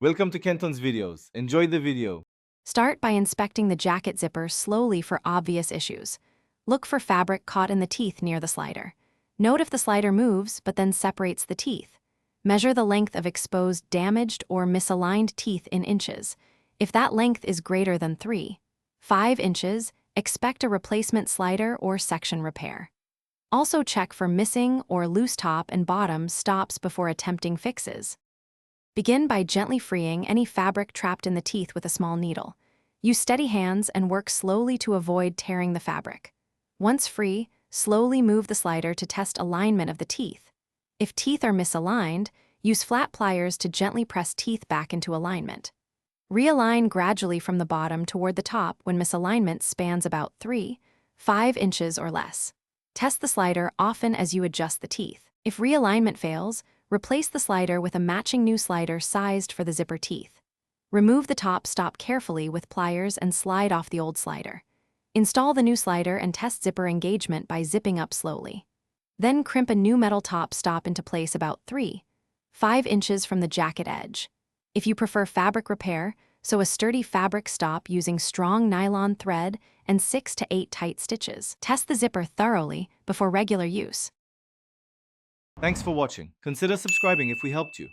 Welcome to Kenton's videos. Enjoy the video. Start by inspecting the jacket zipper slowly for obvious issues. Look for fabric caught in the teeth near the slider. Note if the slider moves but then separates the teeth. Measure the length of exposed damaged or misaligned teeth in inches. If that length is greater than 5 inches, expect a replacement slider or section repair. Also check for missing or loose top and bottom stops before attempting fixes. Begin by gently freeing any fabric trapped in the teeth with a small needle. Use steady hands and work slowly to avoid tearing the fabric. Once free, slowly move the slider to test alignment of the teeth. If teeth are misaligned, use flat pliers to gently press teeth back into alignment. Realign gradually from the bottom toward the top when misalignment spans about 5 inches or less. Test the slider often as you adjust the teeth. If realignment fails, replace the slider with a matching new slider sized for the zipper teeth. Remove the top stop carefully with pliers and slide off the old slider. Install the new slider and test zipper engagement by zipping up slowly. Then crimp a new metal top stop into place about 5 inches from the jacket edge. If you prefer fabric repair, sew a sturdy fabric stop using strong nylon thread and 6 to 8 tight stitches. Test the zipper thoroughly before regular use. Thanks for watching. Consider subscribing if we helped you.